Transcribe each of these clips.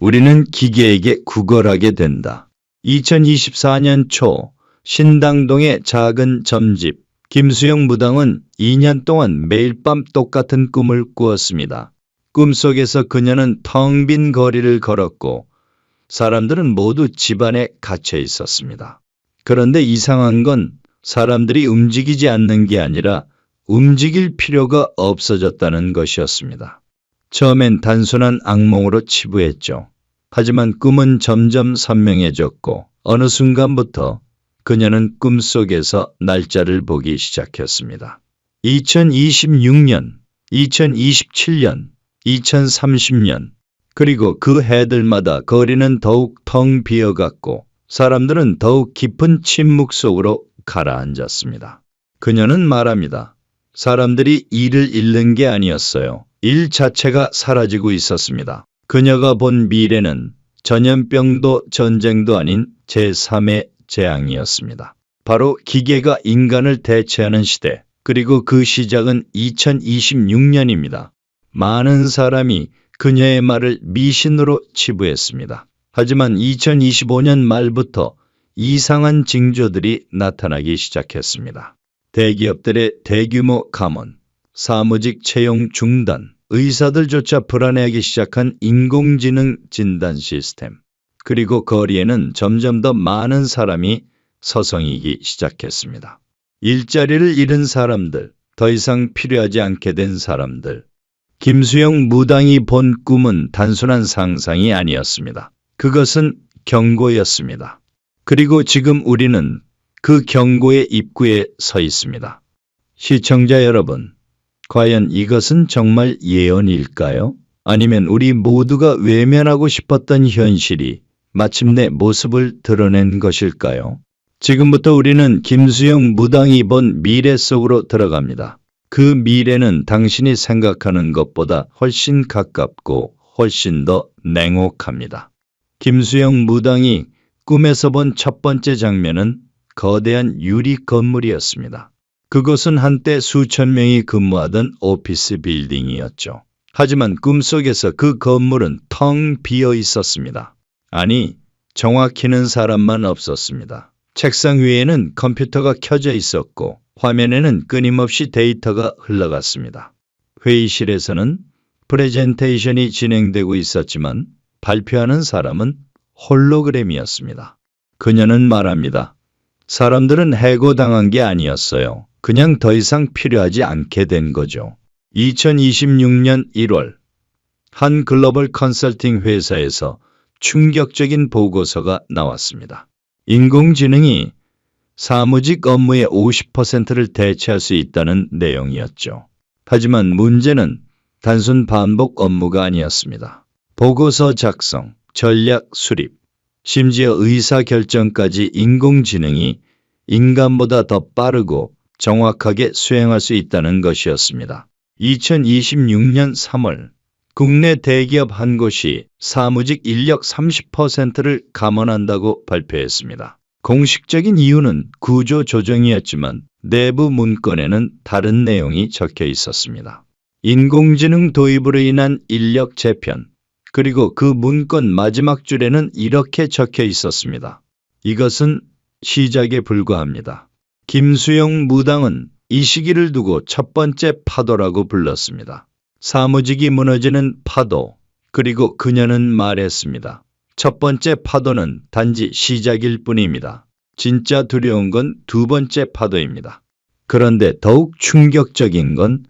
우리는 기계에게 구걸하게 된다. 2024년 초 신당동의 작은 점집 김수영 무당은 2년 동안 매일 밤 똑같은 꿈을 꾸었습니다. 꿈속에서 그녀는 텅 빈 거리를 걸었고 사람들은 모두 집 안에 갇혀 있었습니다. 그런데 이상한 건 사람들이 움직이지 않는 게 아니라 움직일 필요가 없어졌다는 것이었습니다. 처음엔 단순한 악몽으로 치부했죠. 하지만 꿈은 점점 선명해졌고 어느 순간부터 그녀는 꿈속에서 날짜를 보기 시작했습니다. 2026년, 2027년, 2030년, 그리고 그 해들마다 거리는 더욱 텅 비어갔고 사람들은 더욱 깊은 침묵 속으로 가라앉았습니다. 그녀는 말합니다. 사람들이 일을 잃는 게 아니었어요. 일 자체가 사라지고 있었습니다. 그녀가 본 미래는 전염병도 전쟁도 아닌 제3의 재앙이었습니다. 바로 기계가 인간을 대체하는 시대, 그리고 그 시작은 2026년입니다. 많은 사람이 그녀의 말을 미신으로 치부했습니다. 하지만 2025년 말부터 이상한 징조들이 나타나기 시작했습니다. 대기업들의 대규모 감원, 사무직 채용 중단, 의사들조차 불안해하기 시작한 인공지능 진단 시스템, 그리고 거리에는 점점 더 많은 사람이 서성이기 시작했습니다. 일자리를 잃은 사람들, 더 이상 필요하지 않게 된 사람들. 김수영 무당이 본 꿈은 단순한 상상이 아니었습니다. 그것은 경고였습니다. 그리고 지금 우리는 그 경고의 입구에 서 있습니다. 시청자 여러분, 과연 이것은 정말 예언일까요? 아니면 우리 모두가 외면하고 싶었던 현실이 마침내 모습을 드러낸 것일까요? 지금부터 우리는 김수영 무당이 본 미래 속으로 들어갑니다. 그 미래는 당신이 생각하는 것보다 훨씬 가깝고 훨씬 더 냉혹합니다. 김수영 무당이 꿈에서 본 첫 번째 장면은 거대한 유리 건물이었습니다. 그곳은 한때 수천 명이 근무하던 오피스 빌딩이었죠. 하지만 꿈속에서 그 건물은 텅 비어 있었습니다. 아니, 정확히는 사람만 없었습니다. 책상 위에는 컴퓨터가 켜져 있었고 화면에는 끊임없이 데이터가 흘러갔습니다. 회의실에서는 프레젠테이션이 진행되고 있었지만 발표하는 사람은 홀로그램이었습니다. 그녀는 말합니다. 사람들은 해고당한 게 아니었어요. 그냥 더 이상 필요하지 않게 된 거죠. 2026년 1월 한 글로벌 컨설팅 회사에서 충격적인 보고서가 나왔습니다. 인공지능이 사무직 업무의 50%를 대체할 수 있다는 내용이었죠. 하지만 문제는 단순 반복 업무가 아니었습니다. 보고서 작성, 전략 수립, 심지어 의사결정까지 인공지능이 인간보다 더 빠르고 정확하게 수행할 수 있다는 것이었습니다. 2026년 3월 국내 대기업 한 곳이 사무직 인력 30%를 감원한다고 발표했습니다. 공식적인 이유는 구조 조정이었지만 내부 문건에는 다른 내용이 적혀 있었습니다. 인공지능 도입으로 인한 인력 재편, 그리고 그 문건 마지막 줄에는 이렇게 적혀 있었습니다. 이것은 시작에 불과합니다. 김수영 무당은 이 시기를 두고 첫 번째 파도라고 불렀습니다. 사무직이 무너지는 파도, 그리고 그녀는 말했습니다. 첫 번째 파도는 단지 시작일 뿐입니다. 진짜 두려운 건 두 번째 파도입니다. 그런데 더욱 충격적인 건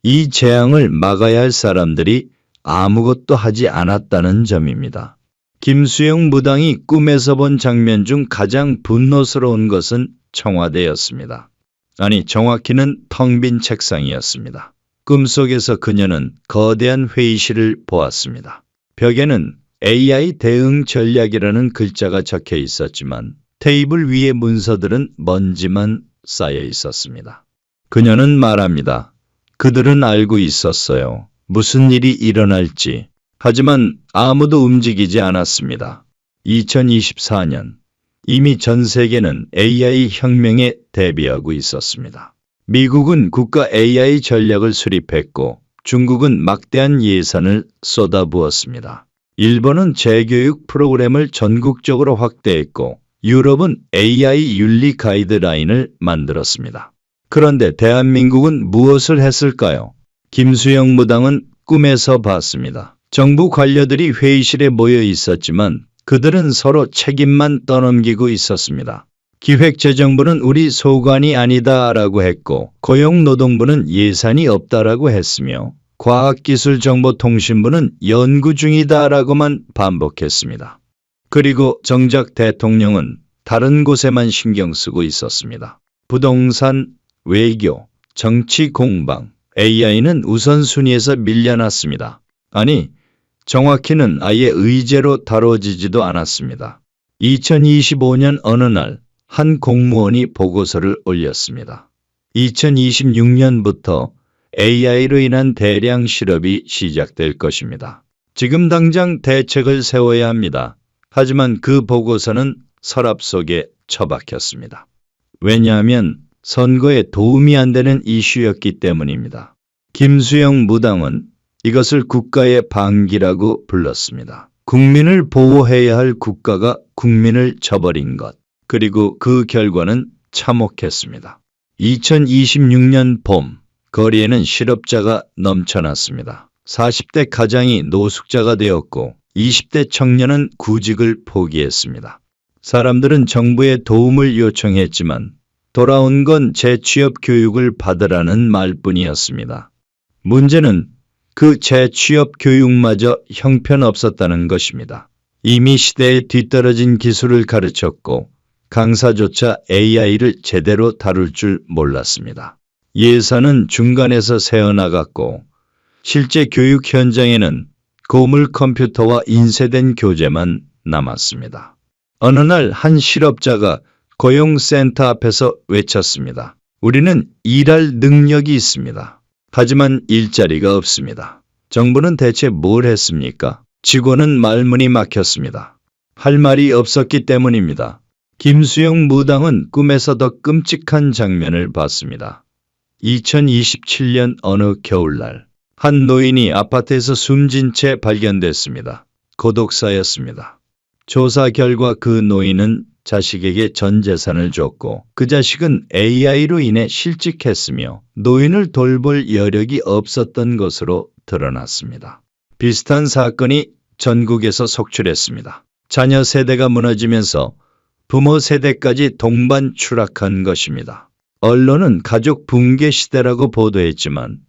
이 재앙을 막아야 할 사람들이 아무것도 하지 않았다는 점입니다. 김수영 무당이 꿈에서 본 장면 중 가장 분노스러운 것은 청와대였습니다. 아니, 정확히는 텅 빈 책상이었습니다. 꿈속에서 그녀는 거대한 회의실을 보았습니다. 벽에는 AI 대응 전략이라는 글자가 적혀 있었지만 테이블 위의 문서들은 먼지만 쌓여 있었습니다. 그녀는 말합니다. 그들은 알고 있었어요. 무슨 일이 일어날지. 하지만 아무도 움직이지 않았습니다. 2024년 이미 전 세계는 AI 혁명에 대비하고 있었습니다. 미국은 국가 AI 전략을 수립했고 중국은 막대한 예산을 쏟아부었습니다. 일본은 재교육 프로그램을 전국적으로 확대했고 유럽은 AI 윤리 가이드라인을 만들었습니다. 그런데 대한민국은 무엇을 했을까요? 김수영 무당은 꿈에서 봤습니다. 정부 관료들이 회의실에 모여 있었지만 그들은 서로 책임만 떠넘기고 있었습니다. 기획재정부는 우리 소관이 아니다라고 했고 고용노동부는 예산이 없다라고 했으며 과학기술정보통신부는 연구 중이다라고만 반복했습니다. 그리고 정작 대통령은 다른 곳에만 신경 쓰고 있었습니다. 부동산, 외교, 정치 공방, AI는 우선순위에서 밀려났습니다. 아니, 정확히는 아예 의제로 다뤄지지도 않았습니다. 2025년 어느 날 한 공무원이 보고서를 올렸습니다. 2026년부터 AI로 인한 대량 실업이 시작될 것입니다. 지금 당장 대책을 세워야 합니다. 하지만 그 보고서는 서랍 속에 처박혔습니다. 왜냐하면 선거에 도움이 안 되는 이슈였기 때문입니다. 김수영 무당은 이것을 국가의 방기라고 불렀습니다. 국민을 보호해야 할 국가가 국민을 저버린 것. 그리고 그 결과는 참혹했습니다. 2026년 봄, 거리에는 실업자가 넘쳐났습니다. 40대 가장이 노숙자가 되었고 20대 청년은 구직을 포기했습니다. 사람들은 정부에 도움을 요청했지만 돌아온 건 재취업 교육을 받으라는 말뿐이었습니다. 문제는 그 재취업 교육마저 형편없었다는 것입니다. 이미 시대에 뒤떨어진 기술을 가르쳤고 강사조차 AI를 제대로 다룰 줄 몰랐습니다. 예산은 중간에서 새어나갔고 실제 교육 현장에는 고물 컴퓨터와 인쇄된 교재만 남았습니다. 어느 날 한 실업자가 고용센터 앞에서 외쳤습니다. 우리는 일할 능력이 있습니다. 하지만 일자리가 없습니다. 정부는 대체 뭘 했습니까? 직원은 말문이 막혔습니다. 할 말이 없었기 때문입니다. 김수영 무당은 꿈에서 더 끔찍한 장면을 봤습니다. 2027년 어느 겨울날 한 노인이 아파트에서 숨진 채 발견됐습니다. 고독사였습니다. 조사 결과 그 노인은 자식에게 전 재산을 줬고 그 자식은 AI로 인해 실직했으며 노인을 돌볼 여력이 없었던 것으로 드러났습니다. 비슷한 사건이 전국에서 속출했습니다. 자녀 세대가 무너지면서 부모 세대까지 동반 추락한 것입니다. 언론은 가족 붕괴 시대라고 보도했지만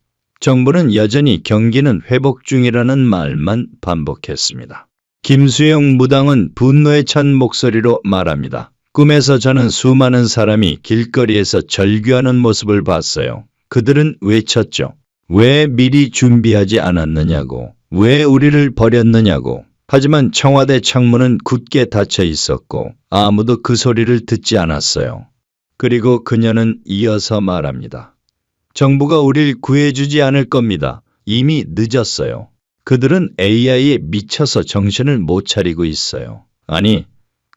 정부는 여전히 경기는 회복 중이라는 말만 반복했습니다. 김수영 무당은 분노에 찬 목소리로 말합니다. 꿈에서 저는 수많은 사람이 길거리에서 절규하는 모습을 봤어요. 그들은 외쳤죠. 왜 미리 준비하지 않았느냐고. 왜 우리를 버렸느냐고. 하지만 청와대 창문은 굳게 닫혀 있었고 아무도 그 소리를 듣지 않았어요. 그리고 그녀는 이어서 말합니다. 정부가 우릴 구해주지 않을 겁니다. 이미 늦었어요. 그들은 AI에 미쳐서 정신을 못 차리고 있어요. 아니,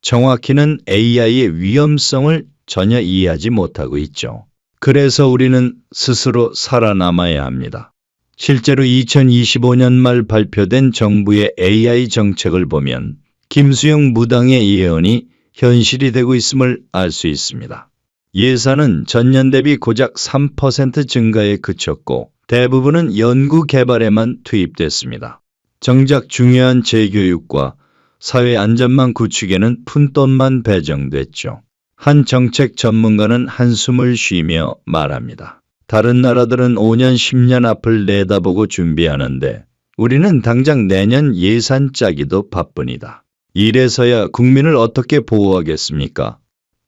정확히는 AI의 위험성을 전혀 이해하지 못하고 있죠. 그래서 우리는 스스로 살아남아야 합니다. 실제로 2025년 말 발표된 정부의 AI 정책을 보면 김수영 무당의 예언이 현실이 되고 있음을 알 수 있습니다. 예산은 전년 대비 고작 3% 증가에 그쳤고 대부분은 연구 개발에만 투입됐습니다. 정작 중요한 재교육과 사회 안전망 구축에는 푼돈만 배정됐죠. 한 정책 전문가는 한숨을 쉬며 말합니다. 다른 나라들은 5년, 10년 앞을 내다보고 준비하는데 우리는 당장 내년 예산 짜기도 바쁩니다. 이래서야 국민을 어떻게 보호하겠습니까?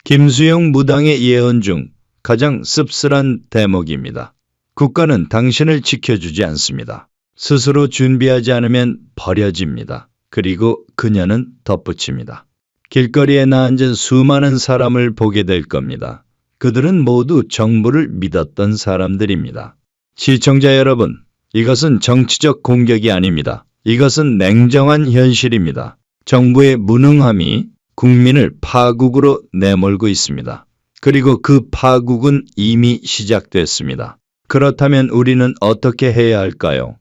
김수영 무당의 예언 중 가장 씁쓸한 대목입니다. 국가는 당신을 지켜주지 않습니다. 스스로 준비하지 않으면 버려집니다. 그리고 그녀는 덧붙입니다. 길거리에 나앉은 수많은 사람을 보게 될 겁니다. 그들은 모두 정부를 믿었던 사람들입니다. 시청자 여러분, 이것은 정치적 공격이 아닙니다. 이것은 냉정한 현실입니다. 정부의 무능함이 국민을 파국으로 내몰고 있습니다. 그리고 그 파국은 이미 시작됐습니다. 그렇다면 우리는 어떻게 해야 할까요?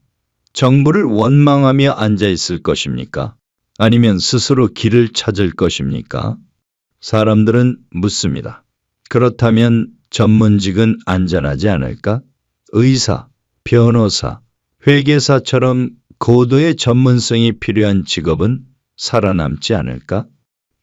정부를 원망하며 앉아 있을 것입니까? 아니면 스스로 길을 찾을 것입니까? 사람들은 묻습니다. 그렇다면 전문직은 안전하지 않을까? 의사, 변호사, 회계사처럼 고도의 전문성이 필요한 직업은 살아남지 않을까?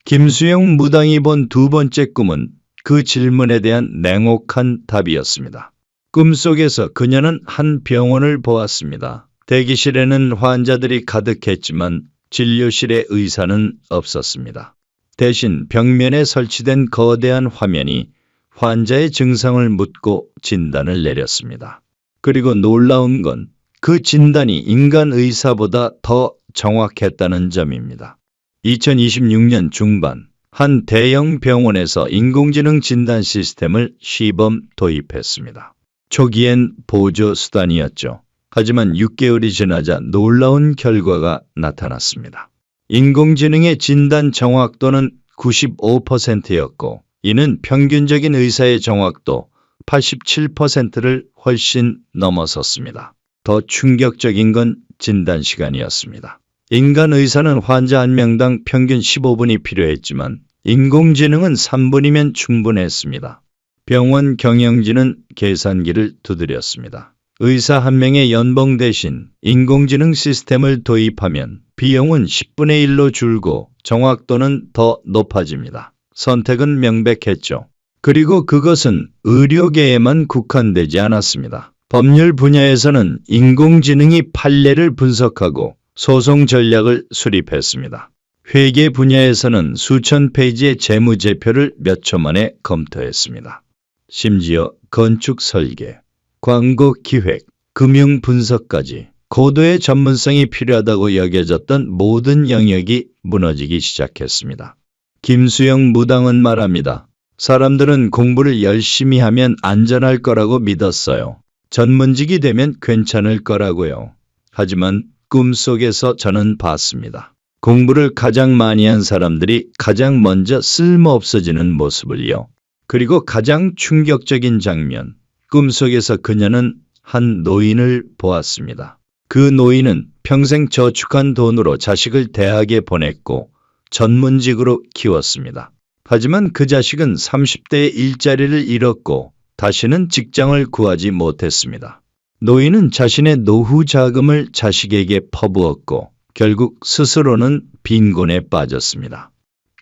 김수영 무당이 본 두 번째 꿈은 그 질문에 대한 냉혹한 답이었습니다. 꿈속에서 그녀는 한 병원을 보았습니다. 대기실에는 환자들이 가득했지만 진료실에 의사는 없었습니다. 대신 벽면에 설치된 거대한 화면이 환자의 증상을 묻고 진단을 내렸습니다. 그리고 놀라운 건 그 진단이 인간 의사보다 더 정확했다는 점입니다. 2026년 중반 한 대형 병원에서 인공지능 진단 시스템을 시범 도입했습니다. 초기엔 보조 수단이었죠. 하지만 6개월이 지나자 놀라운 결과가 나타났습니다. 인공지능의 진단 정확도는 95%였고 이는 평균적인 의사의 정확도 87%를 훨씬 넘어섰습니다. 더 충격적인 건 진단 시간이었습니다. 인간 의사는 환자 한 명당 평균 15분이 필요했지만 인공지능은 3분이면 충분했습니다. 병원 경영진은 계산기를 두드렸습니다. 의사 한 명의 연봉 대신 인공지능 시스템을 도입하면 비용은 10분의 1로 줄고 정확도는 더 높아집니다. 선택은 명백했죠. 그리고 그것은 의료계에만 국한되지 않았습니다. 법률 분야에서는 인공지능이 판례를 분석하고 소송 전략을 수립했습니다. 회계 분야에서는 수천 페이지의 재무제표를 몇 초 만에 검토했습니다. 심지어 건축 설계, 광고 기획, 금융 분석까지 고도의 전문성이 필요하다고 여겨졌던 모든 영역이 무너지기 시작했습니다. 김수영 무당은 말합니다. 사람들은 공부를 열심히 하면 안전할 거라고 믿었어요. 전문직이 되면 괜찮을 거라고요. 하지만 꿈속에서 저는 봤습니다. 공부를 가장 많이 한 사람들이 가장 먼저 쓸모없어지는 모습을요. 그리고 가장 충격적인 장면, 꿈속에서 그녀는 한 노인을 보았습니다. 그 노인은 평생 저축한 돈으로 자식을 대학에 보냈고 전문직으로 키웠습니다. 하지만 그 자식은 30대에 일자리를 잃었고 다시는 직장을 구하지 못했습니다. 노인은 자신의 노후 자금을 자식에게 퍼부었고 결국 스스로는 빈곤에 빠졌습니다.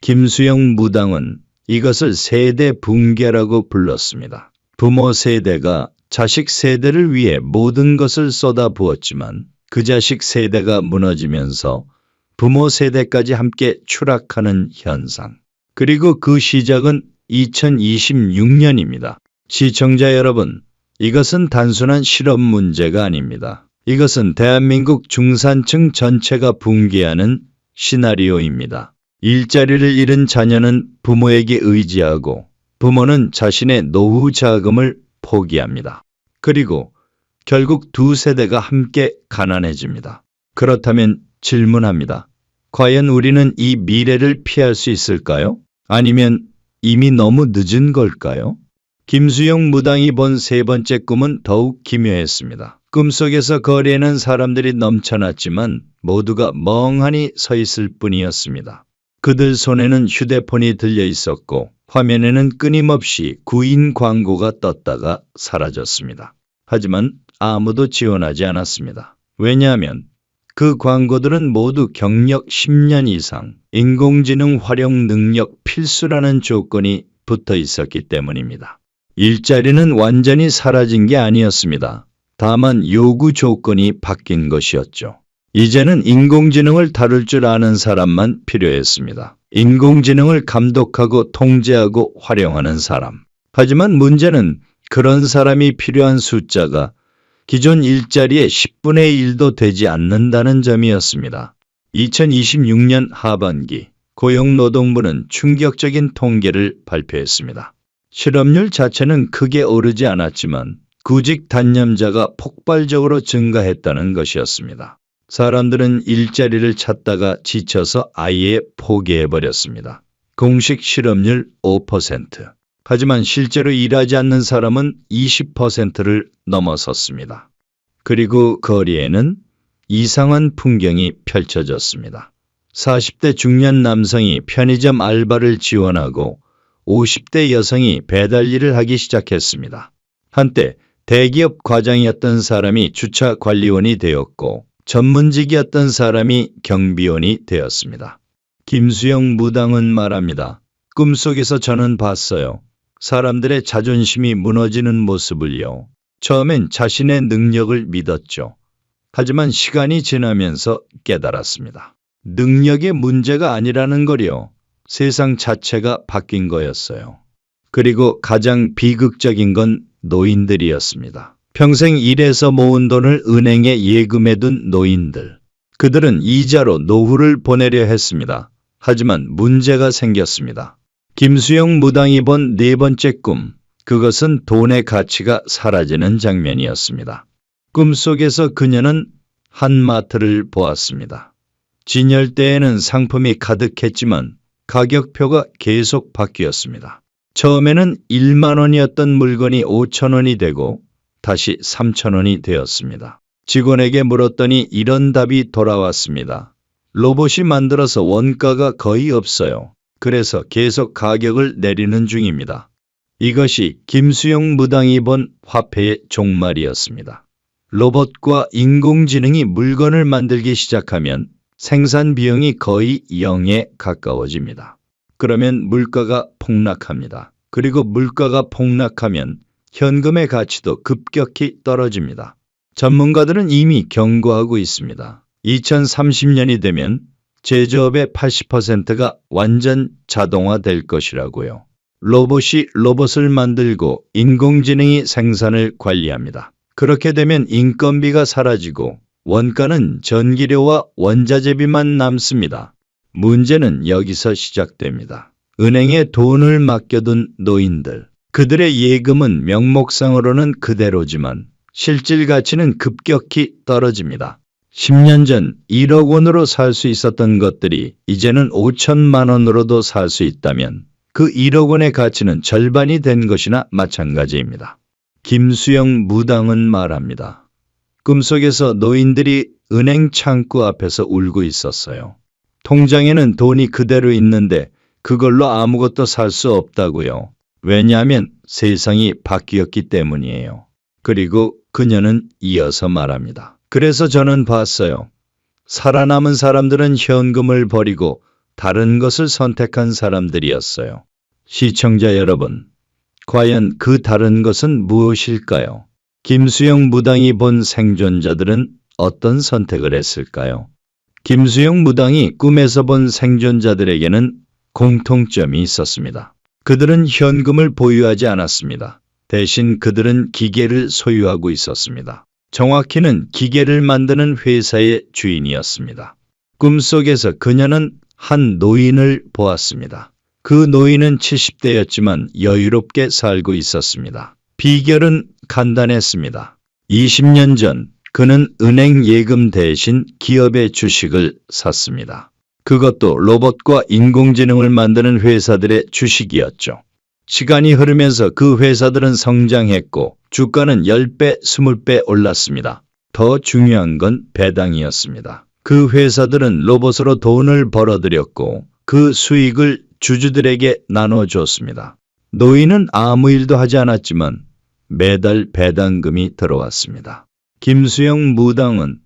김수영 무당은 이것을 세대 붕괴라고 불렀습니다. 부모 세대가 자식 세대를 위해 모든 것을 쏟아부었지만 그 자식 세대가 무너지면서 부모 세대까지 함께 추락하는 현상. 그리고 그 시작은 2026년입니다. 시청자 여러분, 이것은 단순한 실험 문제가 아닙니다. 이것은 대한민국 중산층 전체가 붕괴하는 시나리오입니다. 일자리를 잃은 자녀는 부모에게 의지하고 부모는 자신의 노후 자금을 포기합니다. 그리고 결국 두 세대가 함께 가난해집니다. 그렇다면 질문합니다. 과연 우리는 이 미래를 피할 수 있을까요? 아니면 이미 너무 늦은 걸까요? 김수영 무당이 본 세 번째 꿈은 더욱 기묘했습니다. 꿈속에서 거리에는 사람들이 넘쳐났지만 모두가 멍하니 서 있을 뿐이었습니다. 그들 손에는 휴대폰이 들려 있었고 화면에는 끊임없이 구인 광고가 떴다가 사라졌습니다. 하지만 아무도 지원하지 않았습니다. 왜냐하면 그 광고들은 모두 경력 10년 이상, 인공지능 활용 능력 필수라는 조건이 붙어 있었기 때문입니다. 일자리는 완전히 사라진 게 아니었습니다. 다만 요구 조건이 바뀐 것이었죠. 이제는 인공지능을 다룰 줄 아는 사람만 필요했습니다. 인공지능을 감독하고 통제하고 활용하는 사람. 하지만 문제는 그런 사람이 필요한 숫자가 기존 일자리의 10분의 1도 되지 않는다는 점이었습니다. 2026년 하반기 고용노동부는 충격적인 통계를 발표했습니다. 실업률 자체는 크게 오르지 않았지만 구직 단념자가 폭발적으로 증가했다는 것이었습니다. 사람들은 일자리를 찾다가 지쳐서 아예 포기해버렸습니다. 공식 실업률 5%. 하지만 실제로 일하지 않는 사람은 20%를 넘어섰습니다. 그리고 거리에는 이상한 풍경이 펼쳐졌습니다. 40대 중년 남성이 편의점 알바를 지원하고 50대 여성이 배달 일을 하기 시작했습니다. 한때 대기업 과장이었던 사람이 주차 관리원이 되었고 전문직이었던 사람이 경비원이 되었습니다. 김수영 무당은 말합니다. 꿈속에서 저는 봤어요. 사람들의 자존심이 무너지는 모습을요. 처음엔 자신의 능력을 믿었죠. 하지만 시간이 지나면서 깨달았습니다. 능력의 문제가 아니라는 거요. 세상 자체가 바뀐 거였어요. 그리고 가장 비극적인 건 노인들이었습니다. 평생 일해서 모은 돈을 은행에 예금해둔 노인들. 그들은 이자로 노후를 보내려 했습니다. 하지만 문제가 생겼습니다. 김수영 무당이 본 네 번째 꿈, 그것은 돈의 가치가 사라지는 장면이었습니다. 꿈속에서 그녀는 한 마트를 보았습니다. 진열대에는 상품이 가득했지만 가격표가 계속 바뀌었습니다. 처음에는 1만 원이었던 물건이 5천 원이 되고 다시 3천 원이 되었습니다. 직원에게 물었더니 이런 답이 돌아왔습니다. 로봇이 만들어서 원가가 거의 없어요. 그래서 계속 가격을 내리는 중입니다. 이것이 김수영 무당이 본 화폐의 종말이었습니다. 로봇과 인공지능이 물건을 만들기 시작하면 생산 비용이 거의 0에 가까워집니다. 그러면 물가가 폭락합니다. 그리고 물가가 폭락하면 현금의 가치도 급격히 떨어집니다. 전문가들은 이미 경고하고 있습니다. 2030년이 되면 제조업의 80%가 완전 자동화될 것이라고요. 로봇이 로봇을 만들고 인공지능이 생산을 관리합니다. 그렇게 되면 인건비가 사라지고 원가는 전기료와 원자재비만 남습니다. 문제는 여기서 시작됩니다. 은행에 돈을 맡겨둔 노인들. 그들의 예금은 명목상으로는 그대로지만 실질 가치는 급격히 떨어집니다. 10년 전 1억 원으로 살 수 있었던 것들이 이제는 5천만 원으로도 살 수 있다면 그 1억 원의 가치는 절반이 된 것이나 마찬가지입니다. 김수영 무당은 말합니다. 꿈속에서 노인들이 은행 창구 앞에서 울고 있었어요. 통장에는 돈이 그대로 있는데 그걸로 아무것도 살 수 없다고요. 왜냐하면 세상이 바뀌었기 때문이에요. 그리고 그녀는 이어서 말합니다. 그래서 저는 봤어요. 살아남은 사람들은 현금을 버리고 다른 것을 선택한 사람들이었어요. 시청자 여러분, 과연 그 다른 것은 무엇일까요? 김수영 무당이 본 생존자들은 어떤 선택을 했을까요? 김수영 무당이 꿈에서 본 생존자들에게는 공통점이 있었습니다. 그들은 현금을 보유하지 않았습니다. 대신 그들은 기계를 소유하고 있었습니다. 정확히는 기계를 만드는 회사의 주인이었습니다. 꿈속에서 그녀는 한 노인을 보았습니다. 그 노인은 70대였지만 여유롭게 살고 있었습니다. 비결은 간단했습니다. 20년 전 그는 은행 예금 대신 기업의 주식을 샀습니다. 그것도 로봇과 인공지능을 만드는 회사들의 주식이었죠. 시간이 흐르면서 그 회사들은 성장했고 주가는 10배, 20배 올랐습니다. 더 중요한 건 배당이었습니다. 그 회사들은 로봇으로 돈을 벌어들였고 그 수익을 주주들에게 나눠줬습니다. 노인은 아무 일도 하지 않았지만 매달 배당금이 들어왔습니다. 김수영 무당은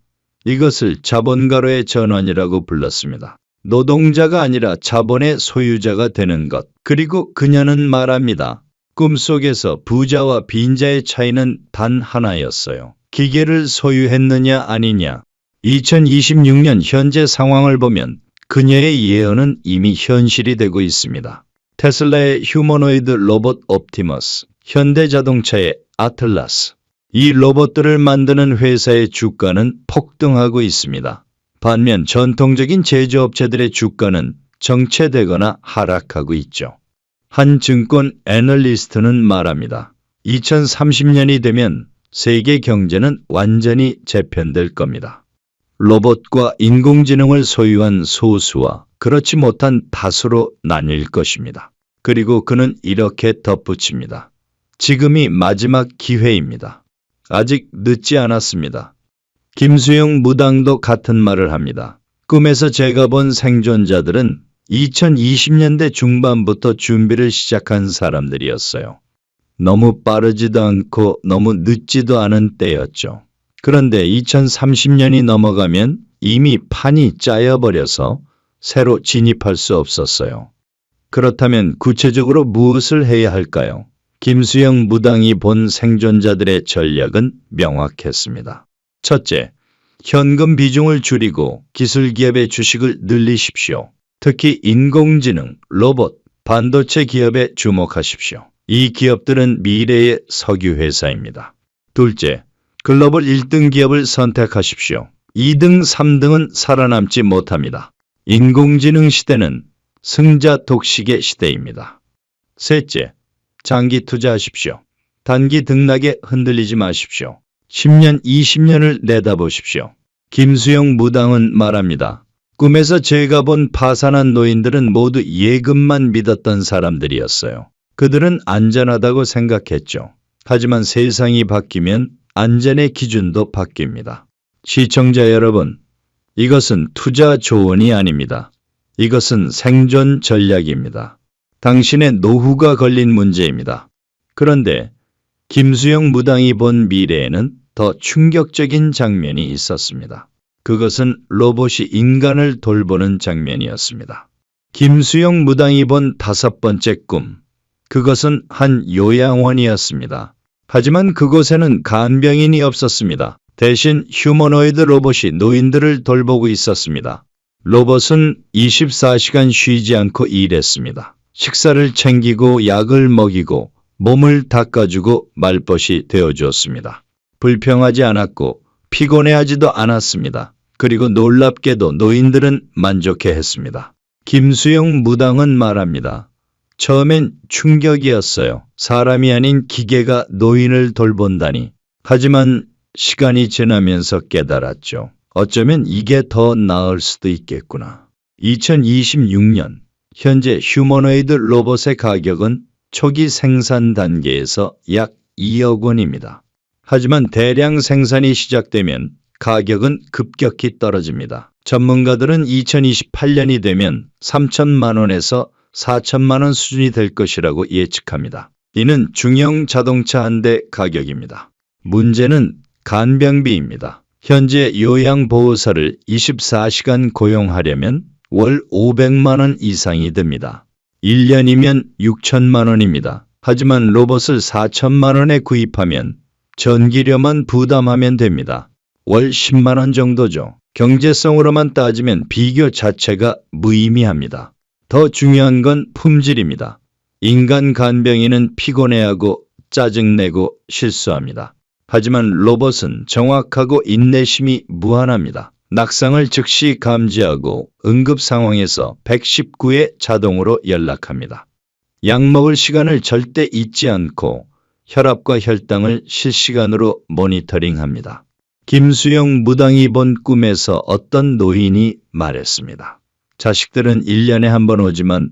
이것을 자본가로의 전환이라고 불렀습니다. 노동자가 아니라 자본의 소유자가 되는 것. 그리고 그녀는 말합니다. 꿈속에서 부자와 빈자의 차이는 단 하나였어요. 기계를 소유했느냐 아니냐. 2026년 현재 상황을 보면 그녀의 예언은 이미 현실이 되고 있습니다. 테슬라의 휴머노이드 로봇 옵티머스, 현대자동차의 아틀라스. 이 로봇들을 만드는 회사의 주가는 폭등하고 있습니다. 반면 전통적인 제조업체들의 주가는 정체되거나 하락하고 있죠. 한 증권 애널리스트는 말합니다. 2030년이 되면 세계 경제는 완전히 재편될 겁니다. 로봇과 인공지능을 소유한 소수와 그렇지 못한 다수로 나뉠 것입니다. 그리고 그는 이렇게 덧붙입니다. 지금이 마지막 기회입니다. 아직 늦지 않았습니다. 김수영 무당도 같은 말을 합니다. 꿈에서 제가 본 생존자들은 2020년대 중반부터 준비를 시작한 사람들이었어요. 너무 빠르지도 않고 너무 늦지도 않은 때였죠. 그런데 2030년이 넘어가면 이미 판이 짜여버려서 새로 진입할 수 없었어요. 그렇다면 구체적으로 무엇을 해야 할까요? 김수영 무당이 본 생존자들의 전략은 명확했습니다. 첫째, 현금 비중을 줄이고 기술기업의 주식을 늘리십시오. 특히 인공지능, 로봇, 반도체 기업에 주목하십시오. 이 기업들은 미래의 석유회사입니다. 둘째, 글로벌 1등 기업을 선택하십시오. 2등, 3등은 살아남지 못합니다. 인공지능 시대는 승자 독식의 시대입니다. 셋째, 장기 투자하십시오. 단기 등락에 흔들리지 마십시오. 10년, 20년을 내다보십시오. 김수영 무당은 말합니다. 꿈에서 제가 본 파산한 노인들은 모두 예금만 믿었던 사람들이었어요. 그들은 안전하다고 생각했죠. 하지만 세상이 바뀌면 안전의 기준도 바뀝니다. 시청자 여러분, 이것은 투자 조언이 아닙니다. 이것은 생존 전략입니다. 당신의 노후가 걸린 문제입니다. 그런데 김수영 무당이 본 미래에는 더 충격적인 장면이 있었습니다. 그것은 로봇이 인간을 돌보는 장면이었습니다. 김수영 무당이 본 5번째 꿈, 그것은 한 요양원이었습니다. 하지만 그곳에는 간병인이 없었습니다. 대신 휴머노이드 로봇이 노인들을 돌보고 있었습니다. 로봇은 24시간 쉬지 않고 일했습니다. 식사를 챙기고 약을 먹이고 몸을 닦아주고 말벗이 되어주었습니다. 불평하지 않았고 피곤해하지도 않았습니다. 그리고 놀랍게도 노인들은 만족해했습니다. 김수영 무당은 말합니다. 처음엔 충격이었어요. 사람이 아닌 기계가 노인을 돌본다니. 하지만 시간이 지나면서 깨달았죠. 어쩌면 이게 더 나을 수도 있겠구나. 2026년 현재 휴머노이드 로봇의 가격은 초기 생산 단계에서 약 2억 원입니다. 하지만 대량 생산이 시작되면 가격은 급격히 떨어집니다. 전문가들은 2028년이 되면 3천만 원에서 4천만 원 수준이 될 것이라고 예측합니다. 이는 중형 자동차 한 대 가격입니다. 문제는 간병비입니다. 현재 요양보호사를 24시간 고용하려면 월 500만 원 이상이 듭니다. 1년이면 6천만 원입니다. 하지만 로봇을 4천만 원에 구입하면 전기료만 부담하면 됩니다. 월 10만 원 정도죠. 경제성으로만 따지면 비교 자체가 무의미합니다. 더 중요한 건 품질입니다. 인간 간병인은 피곤해하고 짜증내고 실수합니다. 하지만 로봇은 정확하고 인내심이 무한합니다. 낙상을 즉시 감지하고 응급 상황에서 119에 자동으로 연락합니다. 약 먹을 시간을 절대 잊지 않고 혈압과 혈당을 실시간으로 모니터링합니다. 김수영 무당이 본 꿈에서 어떤 노인이 말했습니다. 자식들은 1년에 한 번 오지만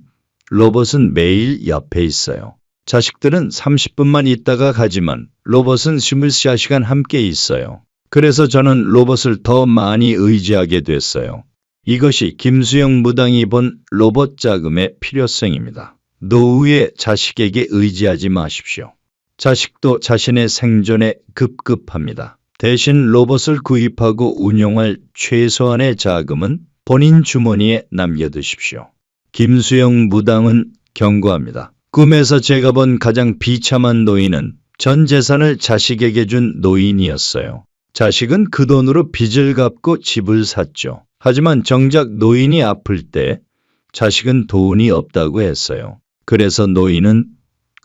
로봇은 매일 옆에 있어요. 자식들은 30분만 있다가 가지만 로봇은 24시간 함께 있어요. 그래서 저는 로봇을 더 많이 의지하게 됐어요. 이것이 김수영 무당이 본 로봇 자금의 필요성입니다. 노후에 자식에게 의지하지 마십시오. 자식도 자신의 생존에 급급합니다. 대신 로봇을 구입하고 운용할 최소한의 자금은 본인 주머니에 남겨두십시오. 김수영 무당은 경고합니다. 꿈에서 제가 본 가장 비참한 노인은 전 재산을 자식에게 준 노인이었어요. 자식은 그 돈으로 빚을 갚고 집을 샀죠. 하지만 정작 노인이 아플 때 자식은 돈이 없다고 했어요. 그래서 노인은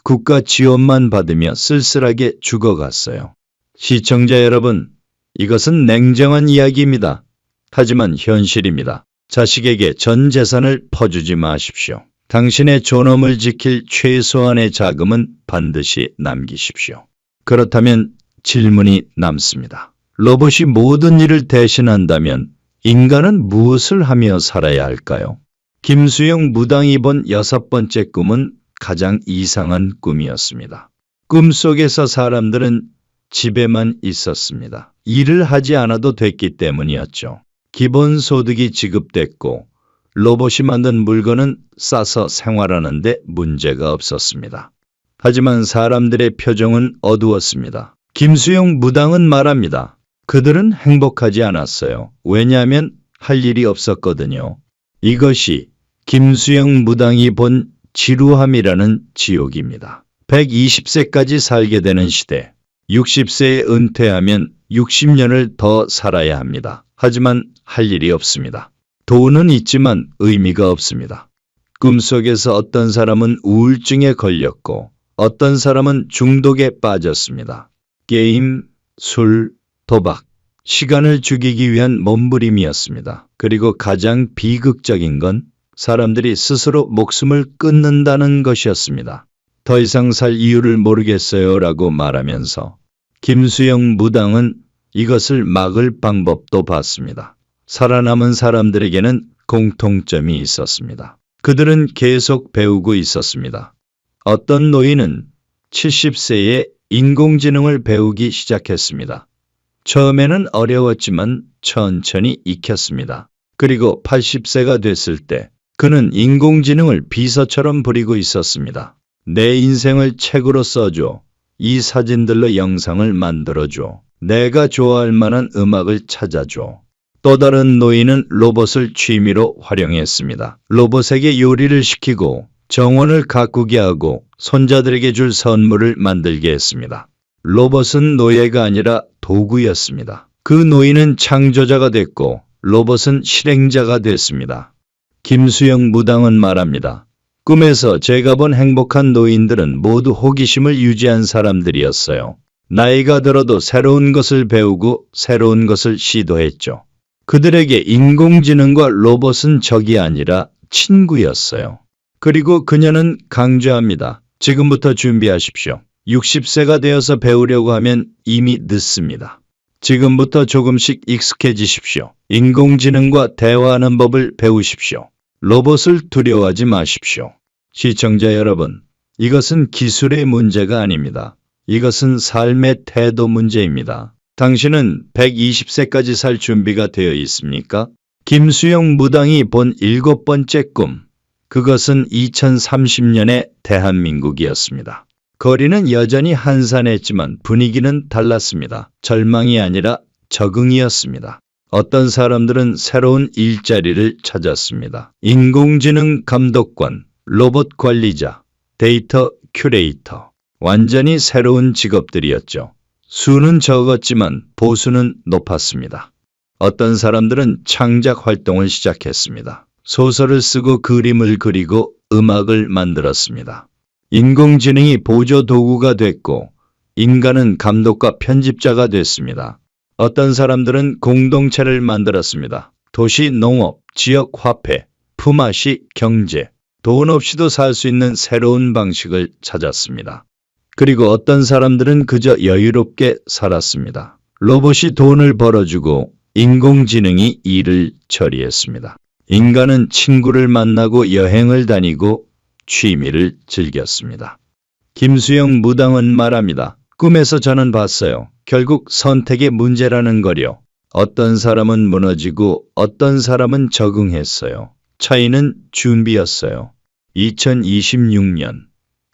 국가 지원만 받으며 쓸쓸하게 죽어갔어요. 시청자 여러분, 이것은 냉정한 이야기입니다. 하지만 현실입니다. 자식에게 전 재산을 퍼주지 마십시오. 당신의 존엄을 지킬 최소한의 자금은 반드시 남기십시오. 그렇다면 질문이 남습니다. 로봇이 모든 일을 대신한다면 인간은 무엇을 하며 살아야 할까요? 김수영 무당이 본 6번째 꿈은 가장 이상한 꿈이었습니다. 꿈속에서 사람들은 집에만 있었습니다. 일을 하지 않아도 됐기 때문이었죠. 기본소득이 지급됐고 로봇이 만든 물건은 싸서 생활하는데 문제가 없었습니다. 하지만 사람들의 표정은 어두웠습니다. 김수영 무당은 말합니다. 그들은 행복하지 않았어요. 왜냐하면 할 일이 없었거든요. 이것이 김수영 무당이 본 지루함이라는 지옥입니다. 120세까지 살게 되는 시대. 60세에 은퇴하면 60년을 더 살아야 합니다. 하지만 할 일이 없습니다. 돈은 있지만 의미가 없습니다. 꿈속에서 어떤 사람은 우울증에 걸렸고 어떤 사람은 중독에 빠졌습니다. 게임, 술, 도박, 시간을 죽이기 위한 몸부림이었습니다. 그리고 가장 비극적인 건 사람들이 스스로 목숨을 끊는다는 것이었습니다. 더 이상 살 이유를 모르겠어요 라고 말하면서 김수영 무당은 이것을 막을 방법도 봤습니다. 살아남은 사람들에게는 공통점이 있었습니다. 그들은 계속 배우고 있었습니다. 어떤 노인은 70세에 인공지능을 배우기 시작했습니다. 처음에는 어려웠지만 천천히 익혔습니다. 그리고 80세가 됐을 때 그는 인공지능을 비서처럼 부리고 있었습니다. 내 인생을 책으로 써줘. 이 사진들로 영상을 만들어줘. 내가 좋아할 만한 음악을 찾아줘. 또 다른 노인은 로봇을 취미로 활용했습니다. 로봇에게 요리를 시키고 정원을 가꾸게 하고 손자들에게 줄 선물을 만들게 했습니다. 로봇은 노예가 아니라 도구였습니다. 그 노인은 창조자가 됐고 로봇은 실행자가 됐습니다. 김수영 무당은 말합니다. 꿈에서 제가 본 행복한 노인들은 모두 호기심을 유지한 사람들이었어요. 나이가 들어도 새로운 것을 배우고 새로운 것을 시도했죠. 그들에게 인공지능과 로봇은 적이 아니라 친구였어요. 그리고 그녀는 강조합니다. 지금부터 준비하십시오. 60세가 되어서 배우려고 하면 이미 늦습니다. 지금부터 조금씩 익숙해지십시오. 인공지능과 대화하는 법을 배우십시오. 로봇을 두려워하지 마십시오. 시청자 여러분, 이것은 기술의 문제가 아닙니다. 이것은 삶의 태도 문제입니다. 당신은 120세까지 살 준비가 되어 있습니까? 김수영 무당이 본 7번째 꿈. 그것은 2030년의 대한민국이었습니다. 거리는 여전히 한산했지만 분위기는 달랐습니다. 절망이 아니라 적응이었습니다. 어떤 사람들은 새로운 일자리를 찾았습니다. 인공지능 감독관, 로봇 관리자, 데이터 큐레이터. 완전히 새로운 직업들이었죠. 수는 적었지만 보수는 높았습니다. 어떤 사람들은 창작 활동을 시작했습니다. 소설을 쓰고 그림을 그리고 음악을 만들었습니다. 인공지능이 보조 도구가 됐고 인간은 감독과 편집자가 됐습니다. 어떤 사람들은 공동체를 만들었습니다. 도시 농업, 지역 화폐, 품앗이 경제, 돈 없이도 살 수 있는 새로운 방식을 찾았습니다. 그리고 어떤 사람들은 그저 여유롭게 살았습니다. 로봇이 돈을 벌어주고 인공지능이 일을 처리했습니다. 인간은 친구를 만나고 여행을 다니고 취미를 즐겼습니다. 김수영 무당은 말합니다. 꿈에서 저는 봤어요. 결국 선택의 문제라는 거요. 어떤 사람은 무너지고 어떤 사람은 적응했어요. 차이는 준비였어요. 2026년.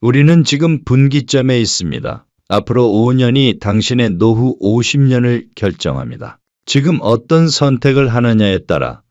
우리는 지금 분기점에 있습니다. 앞으로 5년이 당신의 노후 50년을 결정합니다. 지금 어떤 선택을 하느냐에 따라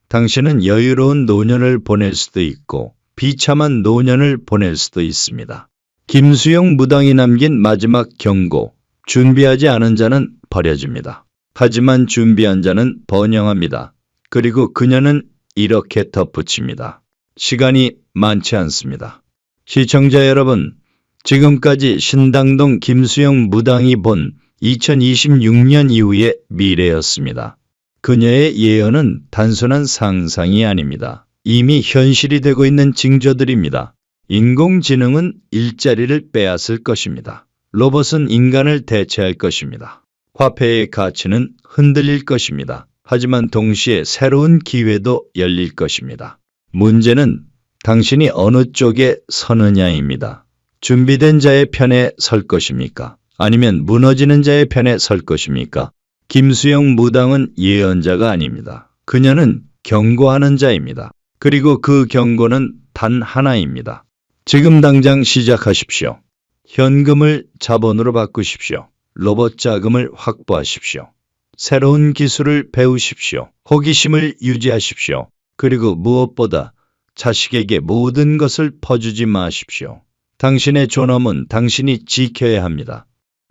당신은 여유로운 노년을 보낼 수도 있고 비참한 노년을 보낼 수도 있습니다. 김수영 무당이 남긴 마지막 경고. 준비하지 않은 자는 버려집니다. 하지만 준비한 자는 번영합니다. 그리고 그녀는 이렇게 덧붙입니다. 시간이 많지 않습니다. 시청자 여러분, 지금까지 신당동 김수영 무당이 본 2026년 이후의 미래였습니다. 그녀의 예언은 단순한 상상이 아닙니다. 이미 현실이 되고 있는 징조들입니다. 인공지능은 일자리를 빼앗을 것입니다. 로봇은 인간을 대체할 것입니다. 화폐의 가치는 흔들릴 것입니다. 하지만 동시에 새로운 기회도 열릴 것입니다. 문제는 당신이 어느 쪽에 서느냐입니다. 준비된 자의 편에 설 것입니까? 아니면 무너지는 자의 편에 설 것입니까? 김수영 무당은 예언자가 아닙니다. 그녀는 경고하는 자입니다. 그리고 그 경고는 단 하나입니다. 지금 당장 시작하십시오. 현금을 자본으로 바꾸십시오. 로봇 자금을 확보하십시오. 새로운 기술을 배우십시오. 호기심을 유지하십시오. 그리고 무엇보다 자식에게 모든 것을 퍼주지 마십시오. 당신의 존엄은 당신이 지켜야 합니다.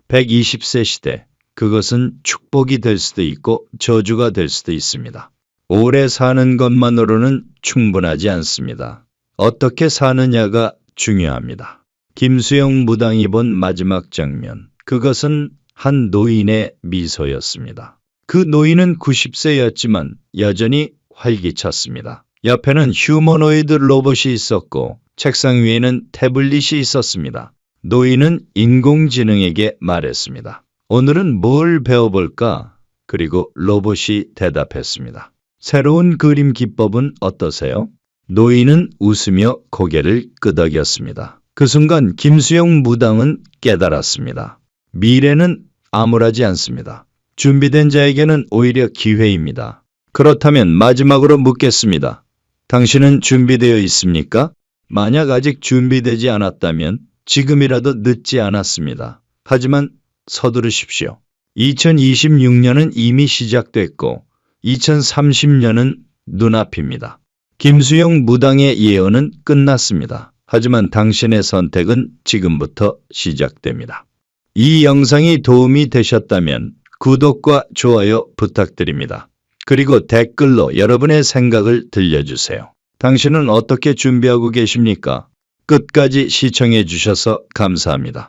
120세 시대, 그것은 축복이 될 수도 있고 저주가 될 수도 있습니다. 오래 사는 것만으로는 충분하지 않습니다. 어떻게 사느냐가 중요합니다. 김수영 무당이 본 마지막 장면, 그것은 한 노인의 미소였습니다. 그 노인은 90세였지만 여전히 활기찼습니다. 옆에는 휴머노이드 로봇이 있었고 책상 위에는 태블릿이 있었습니다. 노인은 인공지능에게 말했습니다. 오늘은 뭘 배워볼까? 그리고 로봇이 대답했습니다. 새로운 그림 기법은 어떠세요? 노인은 웃으며 고개를 끄덕였습니다. 그 순간 김수영 무당은 깨달았습니다. 미래는 암울하지 않습니다. 준비된 자에게는 오히려 기회입니다. 그렇다면 마지막으로 묻겠습니다. 당신은 준비되어 있습니까? 만약 아직 준비되지 않았다면 지금이라도 늦지 않았습니다. 하지만 서두르십시오. 2026년은 이미 시작됐고 2030년은 눈앞입니다. 김수영 무당의 예언은 끝났습니다. 하지만 당신의 선택은 지금부터 시작됩니다. 이 영상이 도움이 되셨다면 구독과 좋아요 부탁드립니다. 그리고 댓글로 여러분의 생각을 들려주세요. 당신은 어떻게 준비하고 계십니까? 끝까지 시청해 주셔서 감사합니다.